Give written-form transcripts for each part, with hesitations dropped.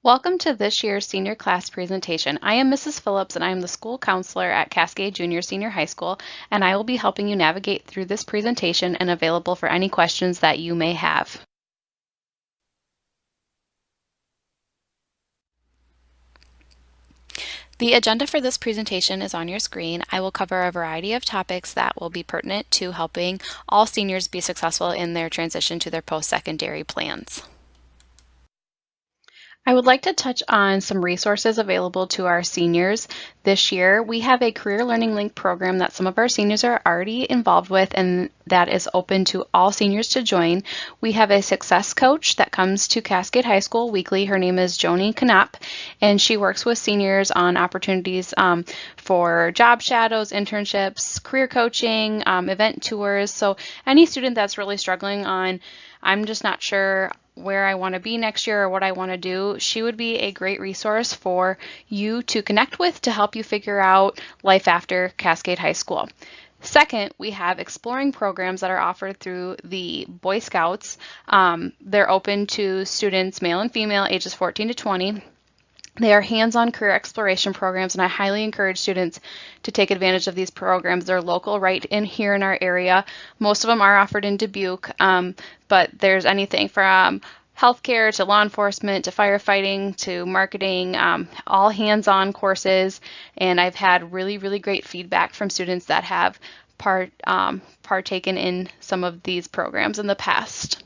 Welcome to this year's senior class presentation. I am Mrs. Phillips and I am the school counselor at Cascade Junior Senior High School, and I will be helping you navigate through this presentation and available for any questions that you may have. The agenda for this presentation is on your screen. I will cover a variety of topics that will be pertinent to helping all seniors be successful in their transition to their post-secondary plans. I would like to touch on some resources available to our seniors this year. We have a Career Learning Link program that some of our seniors are already involved with, and that is open to all seniors to join. We have a success coach that comes to Cascade High School weekly. Her name is Joni Knopp, and she works with seniors on opportunities for job shadows, internships, career coaching, event tours. So any student that's really struggling on, I'm just not sure where I want to be next year or what I want to do, she would be a great resource for you to connect with to help you figure out life after Cascade High School. Second, we have exploring programs that are offered through the Boy Scouts. They're open to students, male and female, ages 14 to 20. They are hands-on career exploration programs, and I highly encourage students to take advantage of these programs. They're local right in here in our area. Most of them are offered in Dubuque, but there's anything from healthcare to law enforcement to firefighting to marketing, all hands-on courses, and I've had really, really great feedback from students that have partaken in some of these programs in the past.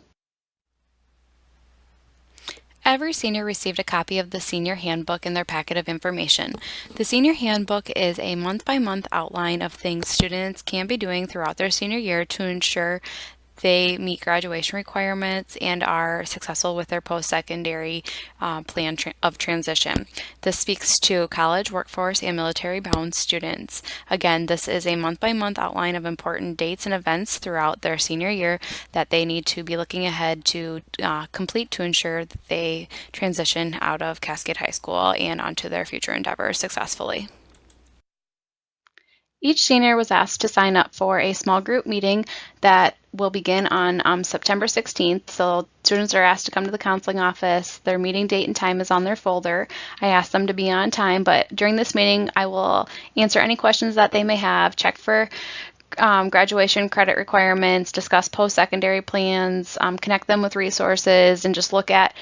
Every senior received a copy of the Senior Handbook in their packet of information. The Senior Handbook is a month-by-month outline of things students can be doing throughout their senior year to ensure they meet graduation requirements and are successful with their post-secondary plan of transition. This speaks to college, workforce, and military-bound students. Again, this is a month-by-month outline of important dates and events throughout their senior year that they need to be looking ahead to complete to ensure that they transition out of Cascade High School and onto their future endeavors successfully. Each senior was asked to sign up for a small group meeting that will begin on September 16th. So students are asked to come to the counseling office. Their meeting date and time is on their folder. I asked them to be on time, but during this meeting, I will answer any questions that they may have, check for graduation credit requirements, discuss post-secondary plans, connect them with resources, and just look at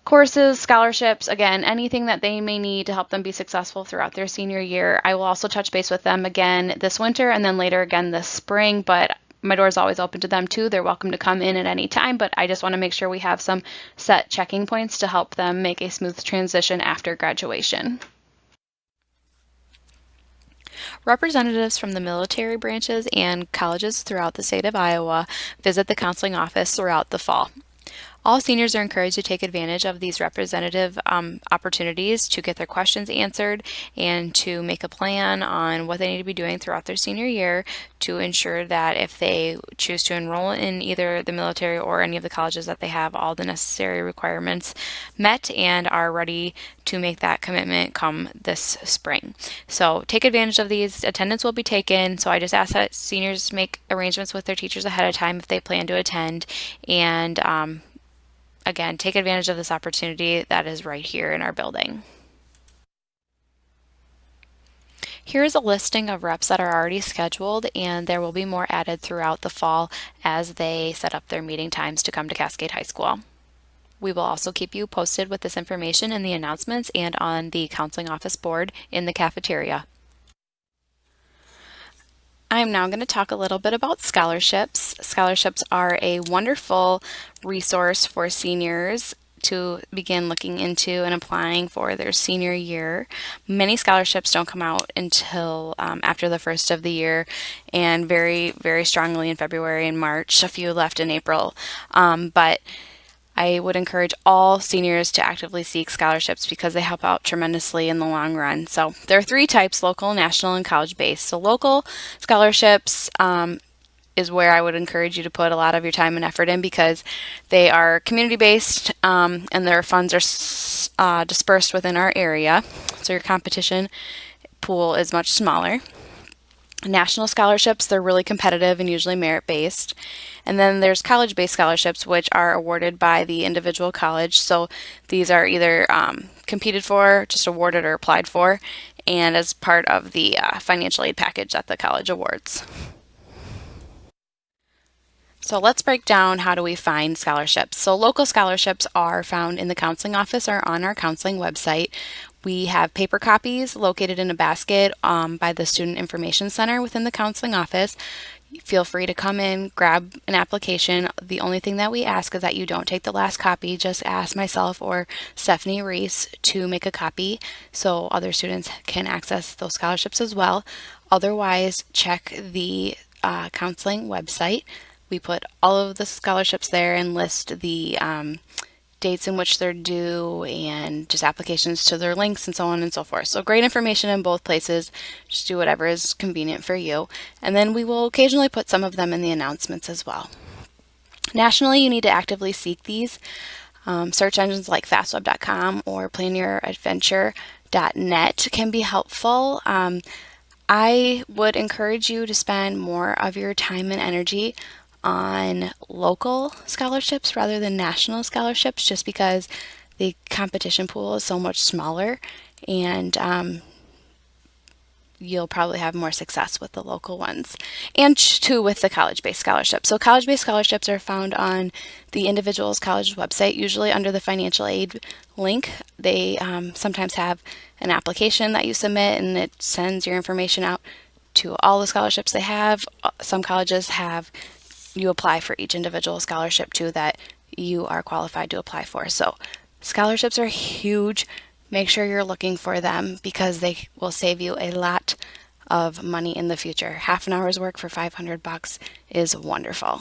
courses, scholarships, again, anything that they may need to help them be successful throughout their senior year. I will also touch base with them again this winter and then later again this spring, but my door is always open to them too. They're welcome to come in at any time, but I just want to make sure we have some set checking points to help them make a smooth transition after graduation. Representatives from the military branches and colleges throughout the state of Iowa visit the counseling office throughout the fall. All seniors are encouraged to take advantage of these representative opportunities to get their questions answered and to make a plan on what they need to be doing throughout their senior year to ensure that if they choose to enroll in either the military or any of the colleges that they have all the necessary requirements met and are ready to make that commitment come this spring. So take advantage of these. Attendance will be taken, so I just ask that seniors make arrangements with their teachers ahead of time if they plan to attend, and again, take advantage of this opportunity that is right here in our building. Here is a listing of reps that are already scheduled, and there will be more added throughout the fall as they set up their meeting times to come to Cascade High School. We will also keep you posted with this information in the announcements and on the counseling office board in the cafeteria. I'm now going to talk a little bit about scholarships. Scholarships are a wonderful resource for seniors to begin looking into and applying for their senior year. Many scholarships don't come out until after the first of the year, and very, very strongly in February and March. A few left in April, but I would encourage all seniors to actively seek scholarships because they help out tremendously in the long run. So there are three types: local, national, and college-based. So local scholarships is where I would encourage you to put a lot of your time and effort in because they are community-based and their funds are dispersed within our area. So your competition pool is much smaller. National scholarships, they're really competitive and usually merit-based. And then there's college-based scholarships, which are awarded by the individual college. So these are either competed for, just awarded, or applied for, and as part of the financial aid package that the college awards. So let's break down how do we find scholarships. So local scholarships are found in the counseling office or on our counseling website. We have paper copies located in a basket by the Student Information Center within the counseling office. Feel free to come in, grab an application. The only thing that we ask is that you don't take the last copy. Just ask myself or Stephanie Reese to make a copy so other students can access those scholarships as well. Otherwise, check the counseling website. We put all of the scholarships there and list the dates in which they're due and just applications to their links and so on and so forth. So great information in both places. Just do whatever is convenient for you. And then we will occasionally put some of them in the announcements as well. Nationally, you need to actively seek these. Search engines like fastweb.com or planyouradventure.net can be helpful. I would encourage you to spend more of your time and energy on local scholarships rather than national scholarships, just because the competition pool is so much smaller, and you'll probably have more success with the local ones, and too with the college-based scholarships. So college-based scholarships are found on the individual's college website, usually under the financial aid link. They sometimes have an application that you submit, and it sends your information out to all the scholarships they have. Some colleges have you apply for each individual scholarship too that you are qualified to apply for. So scholarships are huge. Make sure you're looking for them because they will save you a lot of money in the future. Half an hour's work for $500 is wonderful.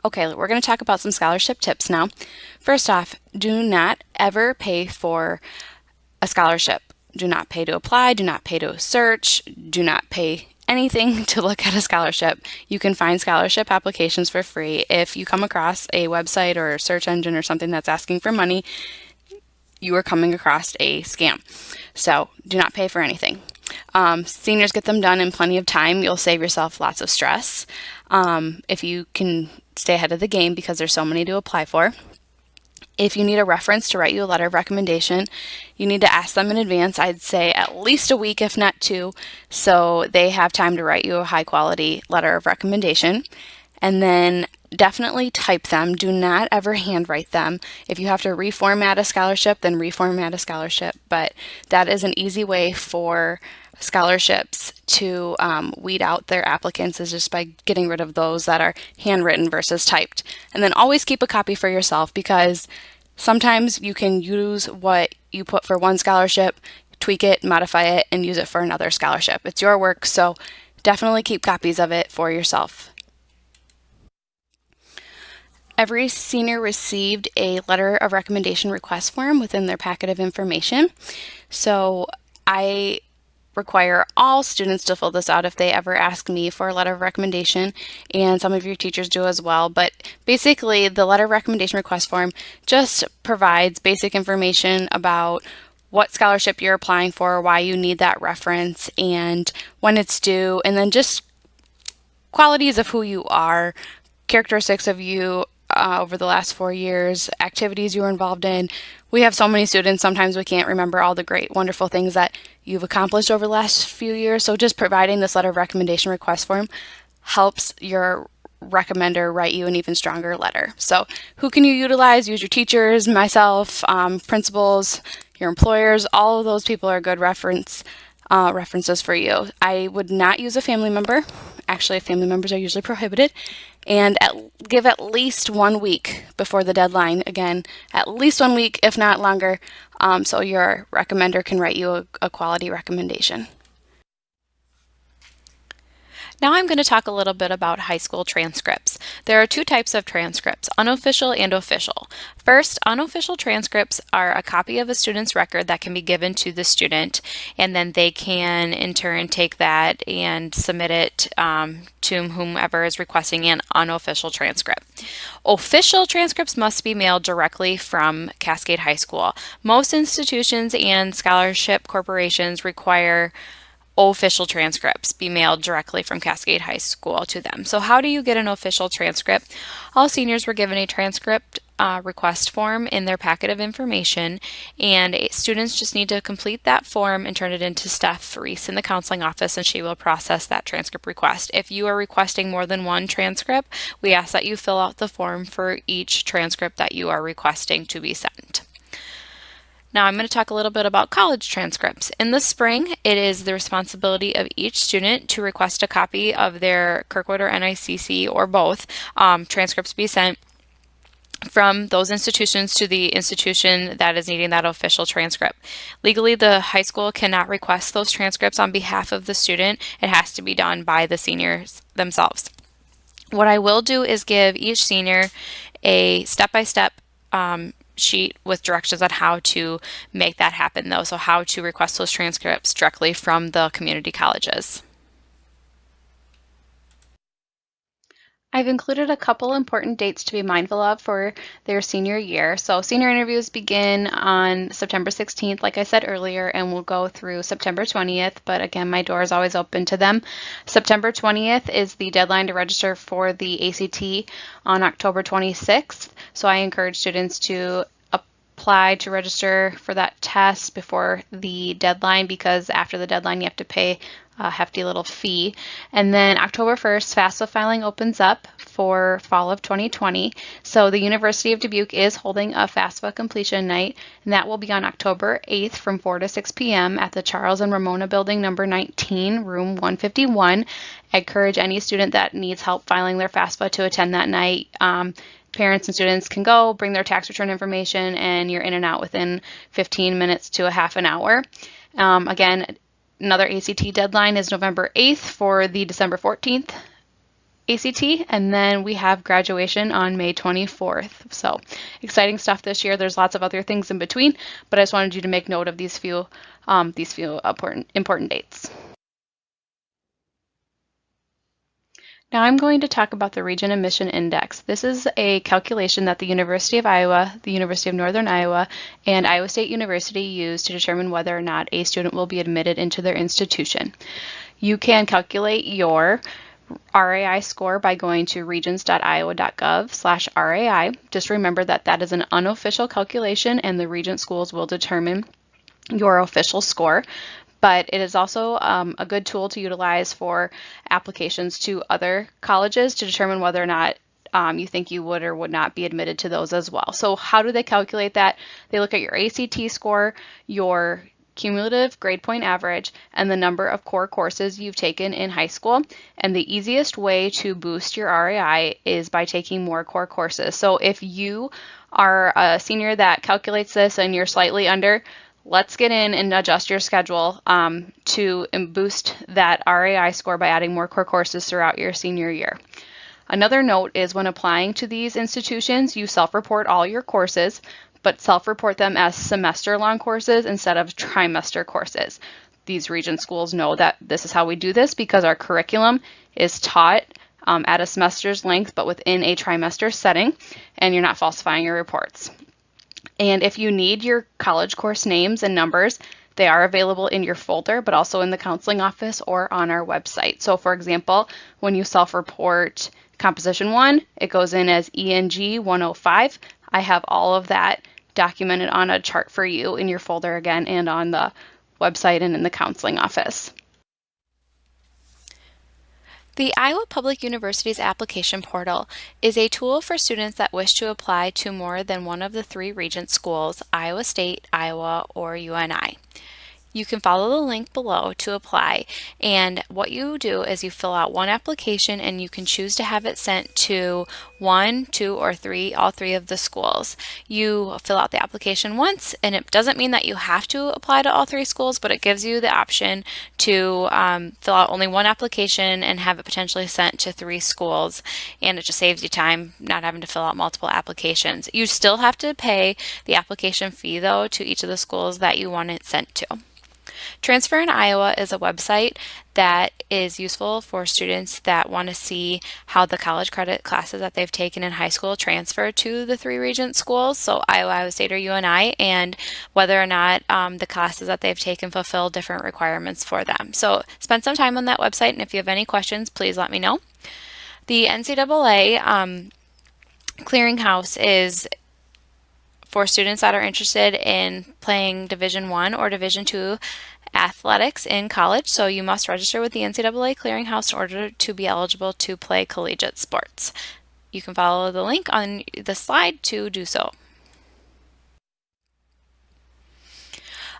Okay, we're going to talk about some scholarship tips now. First off, do not ever pay for a scholarship. Do not pay to apply, do not pay to search, do not pay anything to look at a scholarship. You can find scholarship applications for free. If you come across a website or a search engine or something that's asking for money, you are coming across a scam. So do not pay for anything. Seniors get them done in plenty of time. You'll save yourself lots of stress if you can stay ahead of the game because there's so many to apply for. If you need a reference to write you a letter of recommendation, you need to ask them in advance. I'd say at least a week, if not 2, so they have time to write you a high quality letter of recommendation. And then definitely type them. Do not ever handwrite them. If you have to reformat a scholarship, then reformat a scholarship. But that is an easy way for scholarships to weed out their applicants, is just by getting rid of those that are handwritten versus typed. And then always keep a copy for yourself, because sometimes you can use what you put for one scholarship, tweak it, modify it, and use it for another scholarship. It's your work, so definitely keep copies of it for yourself. Every senior received a letter of recommendation request form within their packet of information. So I require all students to fill this out if they ever ask me for a letter of recommendation, and some of your teachers do as well. But basically, the letter of recommendation request form just provides basic information about what scholarship you're applying for, why you need that reference, and when it's due, and then just qualities of who you are, characteristics of you over the last 4 years, activities you were involved in. We have so many students, sometimes we can't remember all the great, wonderful things that you've accomplished over the last few years. So just providing this letter of recommendation request form helps your recommender write you an even stronger letter. So who can you utilize? Use your teachers, myself, principals, your employers. All of those people are good references for you. I would not use a family member. Actually, family members are usually prohibited. And give at least 1 week before the deadline. Again, at least 1 week, if not longer, so your recommender can write you a quality recommendation. Now I'm going to talk a little bit about high school transcripts. There are two types of transcripts, unofficial and official. First, unofficial transcripts are a copy of a student's record that can be given to the student, and then they can in turn take that and submit it to whomever is requesting an unofficial transcript. Official transcripts must be mailed directly from Cascade High School. Most institutions and scholarship corporations require official transcripts be mailed directly from Cascade High School to them. So how do you get an official transcript? All seniors were given a transcript request form in their packet of information, and students just need to complete that form and turn it into Steph Reese in the counseling office, and she will process that transcript request. If you are requesting more than one transcript, we ask that you fill out the form for each transcript that you are requesting to be sent. Now I'm going to talk a little bit about college transcripts. In the spring, it is the responsibility of each student to request a copy of their Kirkwood or NICC or both transcripts be sent from those institutions to the institution that is needing that official transcript. Legally, the high school cannot request those transcripts on behalf of the student. It has to be done by the seniors themselves. What I will do is give each senior a step-by-step sheet with directions on how to make that happen though, so how to request those transcripts directly from the community colleges. I've included a couple important dates to be mindful of for their senior year. So senior interviews begin on September 16th, like I said earlier, and will go through September 20th, but again, my door is always open to them. September 20th is the deadline to register for the ACT on October 26th, so I encourage students to apply to register for that test before the deadline, because after the deadline you have to pay a hefty little fee. And then October 1st, FAFSA filing opens up for fall of 2020. So the University of Dubuque is holding a FAFSA completion night, and that will be on October 8th from 4 to 6 p.m. at the Charles and Ramona Building number 19, room 151. I encourage any student that needs help filing their FAFSA to attend that night. Parents and students can go, bring their tax return information, and you're in and out within 15 minutes to a half an hour. Again, another ACT deadline is November 8th for the December 14th ACT, and then we have graduation on May 24th. So exciting stuff this year. There's lots of other things in between, but I just wanted you to make note of these few important dates. Now I'm going to talk about the Region Admission Index. This is a calculation that the University of Iowa, the University of Northern Iowa, and Iowa State University use to determine whether or not a student will be admitted into their institution. You can calculate your RAI score by going to regents.iowa.gov/RAI. Just remember that that is an unofficial calculation, and the Regent schools will determine your official score. But it is also a good tool to utilize for applications to other colleges to determine whether or not you think you would or would not be admitted to those as well. So how do they calculate that? They look at your ACT score, your cumulative grade point average, and the number of core courses you've taken in high school. And the easiest way to boost your RAI is by taking more core courses. So if you are a senior that calculates this and you're slightly under, let's get in and adjust your schedule to boost that RAI score by adding more core courses throughout your senior year. Another note is when applying to these institutions, you self-report all your courses, but self-report them as semester-long courses instead of trimester courses. These Regent schools know that this is how we do this because our curriculum is taught at a semester's length, but within a trimester setting, and you're not falsifying your reports. And if you need your college course names and numbers, they are available in your folder, but also in the counseling office or on our website. So for example, when you self-report Composition 1, it goes in as ENG 105. I have all of that documented on a chart for you in your folder again, and on the website and in the counseling office. The Iowa Public University's application portal is a tool for students that wish to apply to more than one of the three Regent schools, Iowa State, Iowa, or UNI. You can follow the link below to apply, and what you do is you fill out one application and you can choose to have it sent to one, two, or three, all three of the schools. You fill out the application once, and it doesn't mean that you have to apply to all three schools, but it gives you the option to fill out only one application and have it potentially sent to three schools, and it just saves you time not having to fill out multiple applications. You still have to pay the application fee though to each of the schools that you want it sent to. Transfer in Iowa is a website that is useful for students that want to see how the college credit classes that they've taken in high school transfer to the three regent schools, so Iowa, Iowa State, or UNI, and whether or not the classes that they've taken fulfill different requirements for them. So spend some time on that website, and if you have any questions, please let me know. The NCAA clearinghouse is for students that are interested in playing Division I or Division II athletics in college, so you must register with the NCAA Clearinghouse in order to be eligible to play collegiate sports. You can follow the link on the slide to do so.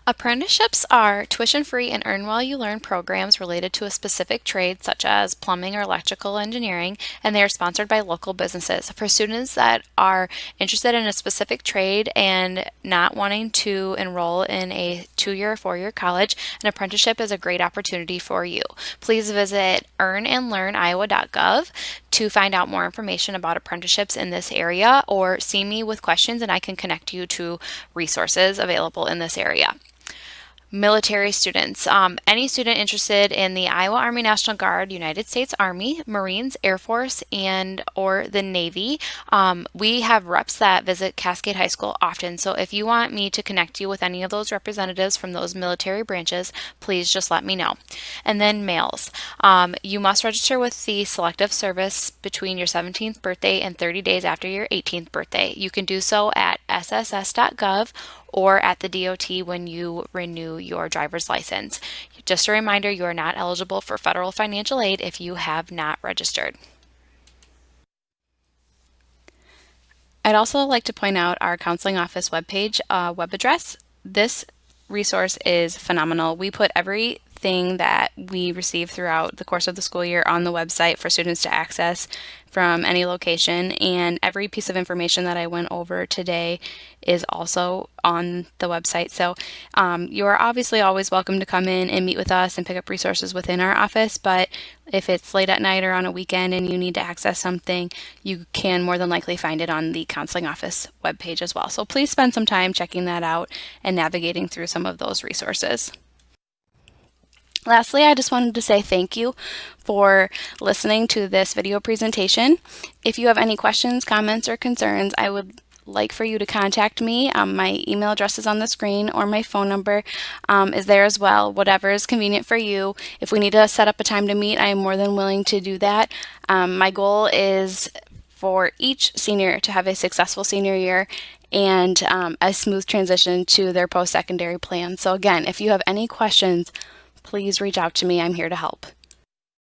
Apprenticeships are tuition-free and earn-while-you-learn programs related to a specific trade, such as plumbing or electrical engineering, and they are sponsored by local businesses. For students that are interested in a specific trade and not wanting to enroll in a 2-year or 4-year college, an apprenticeship is a great opportunity for you. Please visit earnandlearniowa.gov to find out more information about apprenticeships in this area, or see me with questions and I can connect you to resources available in this area. Military students. Any student interested in the Iowa Army National Guard, United States Army, Marines, Air Force, and or the Navy, we have reps that visit Cascade High School often. So if you want me to connect you with any of those representatives from those military branches, please just let me know. And then males. You must register with the Selective Service between your 17th birthday and 30 days after your 18th birthday. You can do so at sss.gov or at the DOT when you renew your driver's license. Just a reminder, you are not eligible for federal financial aid if you have not registered. I'd also like to point out our counseling office webpage web address. This resource is phenomenal. We put everything that we receive throughout the course of the school year on the website for students to access from any location, and every piece of information that I went over today is also on the website. So you are obviously always welcome to come in and meet with us and pick up resources within our office, but if it's late at night or on a weekend and you need to access something, you can more than likely find it on the counseling office webpage as well. So please spend some time checking that out and navigating through some of those resources. Lastly, I just wanted to say thank you for listening to this video presentation. If you have any questions, comments, or concerns, I would like for you to contact me. My email address is on the screen, or my phone number is there as well, whatever is convenient for you. If we need to set up a time to meet, I am more than willing to do that. My goal is for each senior to have a successful senior year and a smooth transition to their post-secondary plan. So again, if you have any questions, please reach out to me. I'm here to help.